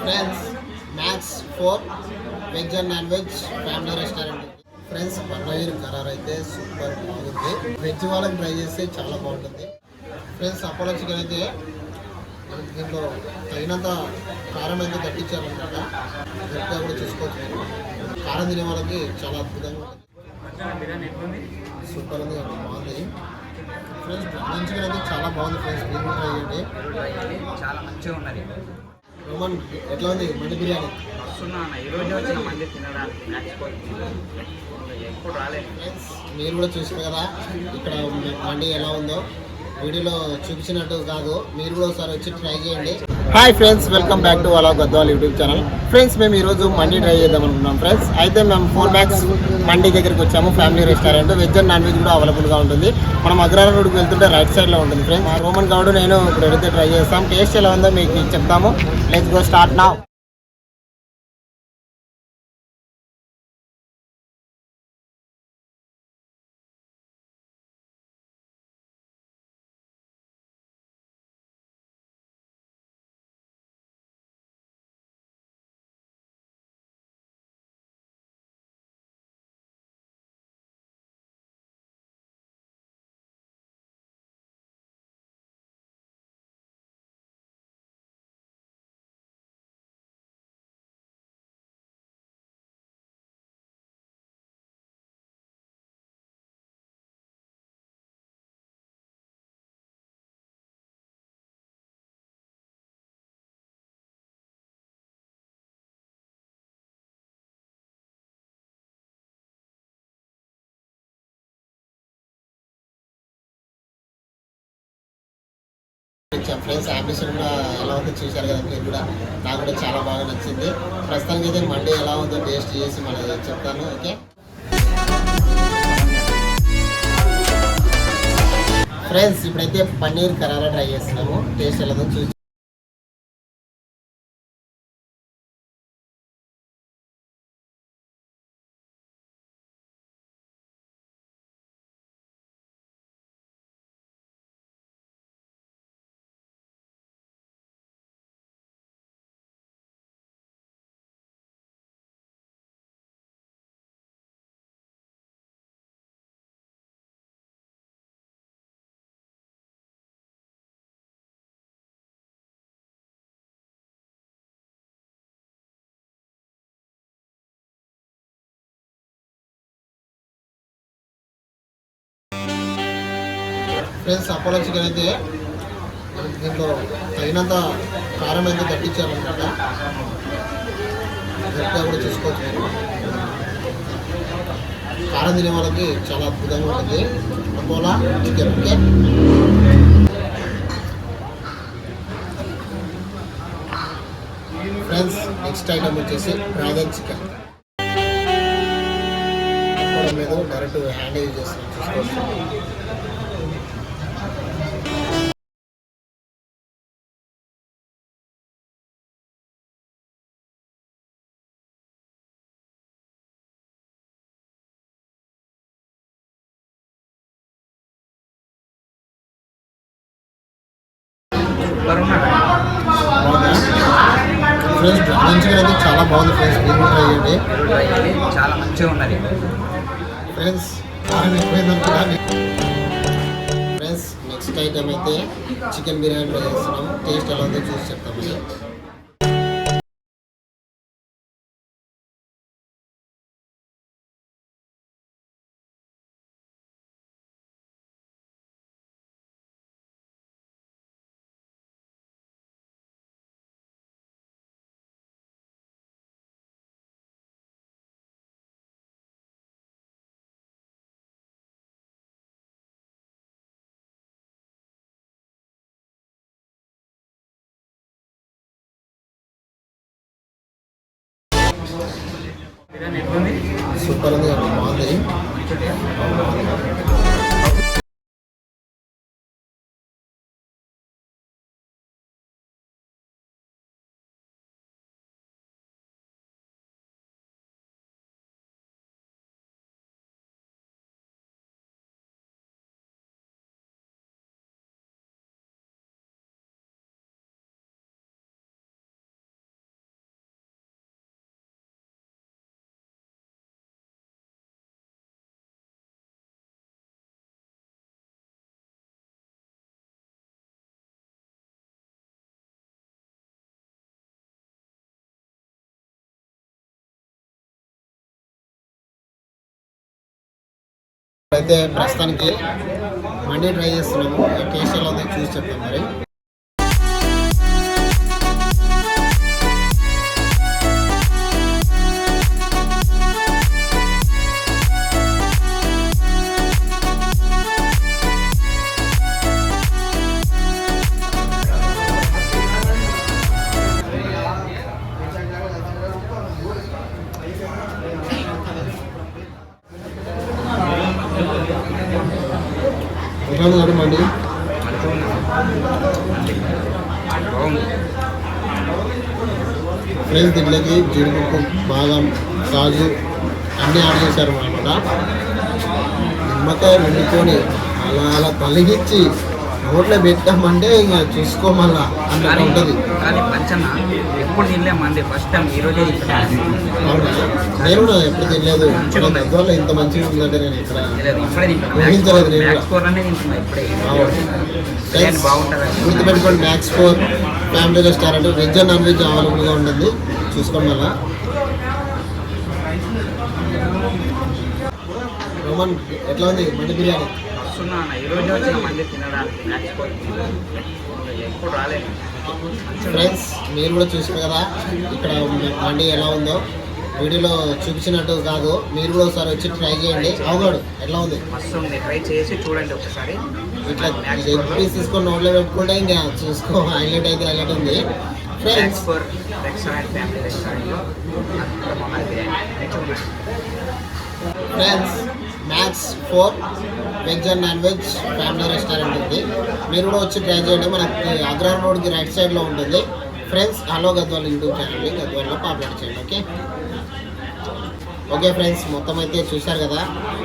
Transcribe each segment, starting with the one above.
Friends Max 4 veg and non veg family restaurant. Friends paneer కరార్ అయితే super బాగుంది. Veg వాళ్ళకి ట్రై చేస్తే చాలా బాగుంటుంది. ఫ్రెండ్స్ అపోలో చికెన్ అయితే మనకి దీంట్లో తగినంత కారం అయితే తగ్గించాలన్నమాట. గట్టిగా కూడా చూసుకోవచ్చు. మీరు కారం తినే వాళ్ళకి చాలా అద్భుతంగా ఉంటుంది. సూపర్ ఉంది, బాగుంది. ఫ్రెండ్స్ బ్రౌన్ చికెన్ అయితే చాలా బాగుంది. ఫ్రెండ్స్ మీరు ట్రై చేయండి, చాలా మంచిగా ఉన్నది. రోమన్ ఎట్లా ఉంది మండి బిర్యానీ? ఈరోజు వచ్చిన మంది తినడానికి ఎప్పుడు రాలేదు. ఫ్రెండ్స్ మీరు కూడా చూసారు కదా ఇక్కడ మండి ఎలా ఉందో. వీడియోలో చూపించినట్టు కాదు, మీరు కూడా ఒకసారి వచ్చి ట్రై చేయండి. Hi friends, welcome back to అలా గద్వాల్ యూట్యూబ్ ఛానల్. ఫ్రెండ్స్ మేము ఈరోజు మండి ట్రై చేద్దాం అనుకున్నాం. ఫ్రెండ్స్ అయితే మేము 4 మ్యాక్స్ మండి దగ్గరికి వచ్చాము. Family restaurant, veg and non veg కూడా అవైలబుల్గా ఉంటుంది. మనం అగ్రహారం రోడ్కి వెళ్తుంటే రైట్ సైడ్లో ఉంటుంది. ఫ్రెండ్స్ మా రోమన్ గౌడ్ నేను ఇప్పుడు వెళితే ట్రై చేస్తాం. టేస్ట్ ఎలా ఉందో మీకు చెప్తాము. Let's go start now. Friends ambition కూడా ఎలా ఉందో చూశారు కదా మీరు కూడా. నాకు కూడా చాలా బాగా నచ్చింది. ప్రస్తుతానికి అయితే మండి ఎలా ఉందో టేస్ట్ చేసి మళ్ళీ చెప్తాను. ఓకే ఫ్రెండ్స్ ఇప్పుడైతే పన్నీర్ కరారా ట్రై చేస్తున్నాము. టేస్ట్ ఎలా ఉందో చూసి ఫ్రెండ్స్ అపోలో చికెన్ అయితే మనకి దీంట్లో తగినంత కారం అయితే తగ్గించాలన్నమాట. గట్టిగా కూడా చూసుకోవచ్చు. మీరు కారం తినే వాళ్ళకి చాలా అద్భుతంగా ఉంటుంది Apollo chicken. Okay friends next item వచ్చేసి డ్రాగన్ చికెన్. మీద డైరెక్ట్ హ్యాండ్ యూజ్ చేస్తున్నాం, చూసుకోవచ్చు. ఫ్రెండ్స్ డ్రాగన్ చికెన్ అయితే చాలా బాగుంది. ఫ్రెండ్స్ మీరు ట్రై చేయండి, చాలా మంచిగా ఉన్నది. ఫ్రెండ్స్ కారం ఎక్కువైంది అనుకున్నాను. ఫ్రెండ్స్ నెక్స్ట్ ఐటమ్ అయితే చికెన్ బిర్యానీ ట్రై చేస్తున్నాం. టేస్ట్ ఎలా ఉందో చూసి చెప్తాము. సూపర్ ఉంది, బాగుంది. అయితే ప్రస్తుతానికి మండి ట్రై చేస్తున్నాము. టేస్ట్ ఎలా ఉందో చూసి చెప్తాం మరి. ఎలా ఉంది మండి? బాగుంది. ఫ్రెండ్స్ దీంట్లోకి జీడిపప్పు, బాదం, కాజు అన్నీ యాడ్ చేశారు అనమాట. నిమ్మకాయ వండుకొని అలా అలా తలిగించి నోట్లో పెట్టామంటే ఇంకా చూసుకోమల్లా అన్నట్టు ఉంటుంది. కానీ పంచన్న ఎప్పుడు తినలే మంది ఫస్ట్ టైం ఈరోజే అవునా? నేను కూడా ఎప్పుడు తినలేదు. అందువల్ల ఇంత మంచిగా ఉందంటే నేను ఇక్కడ ఊహించలేదు. నేను కూడా బాగుంటుంది. గుర్తుపెట్టుకోండి, max 4 family restaurant. Veg and non veg అవైలబుల్గా ఉంటుంది. చూసుకోండి మళ్ళా. రోమన్ ఎట్లా ఉంది మండి బిర్యానీ? వస్తున్నా అన్న ఈరోజే వచ్చిన మంది తినడానికి మ్యాక్స్ ఎప్పుడు రాలేదు. ఫ్రెండ్స్ మీరు కూడా చూసారు కదా ఇక్కడ మండి ఎలా ఉందో. వీడియోలో చూపించినట్టు కాదు, మీరు కూడా ఒకసారి వచ్చి ట్రై చేయండి. అవుగాడు ఎట్లా ఉంది? మస్తు ఉంది, ట్రై చేసి చూడండి ఒకసారి. ఇట్లా ఎగ్ పీస్ తీసుకొని నోట్లో పెట్టుకుంటే ఇంకా చూసుకో, హైలైట్ అయితే హైలైట్ ఉంది. ఫ్రెండ్స్ రెస్టారెంట్ ఫ్యామిలీ రెస్టారెంట్లో friends Max 4 veg and non veg family restaurant ఉంది. మీరు కూడా వచ్చి ట్రై చేయండి. మనకి అగ్రహారం రోడ్కి రైట్ సైడ్లో ఉంటుంది. ఫ్రెండ్స్ హలో గద్వాల్ యూట్యూబ్ ఛానల్ని గద్వాల్లో పాపులర్ చేయండి. ఓకే ఫ్రెండ్స్, మొత్తం అయితే చూశారు కదా.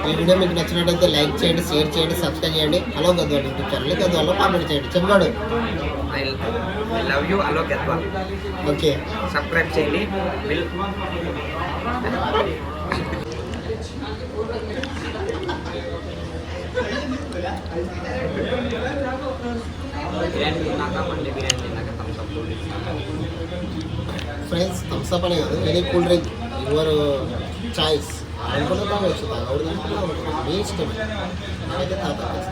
ఈ వీడియో మీకు నచ్చినట్టయితే లైక్ చేయండి, షేర్ చేయండి, సబ్స్క్రైబ్ చేయండి. హలో గద్వాల్ యూట్యూబ్ ఛానల్ని గద్వాల్లో పాపులర్ చేయండి. చెప్పాడు I love you hello Gadwal. Okay, subscribe చేయండి. బిర్యానీ తిన్నాక మళ్ళీ బిర్యానీ తిన్నాక థమ్స్అప్ ఫ్రెండ్స్ థమ్స్ అప్ అనే కాదు, any cool drink your choice. అనుకున్న తాగొచ్చు, తాగకూడదు మీ ఇష్టమే. నాకైతే తాగుతాను.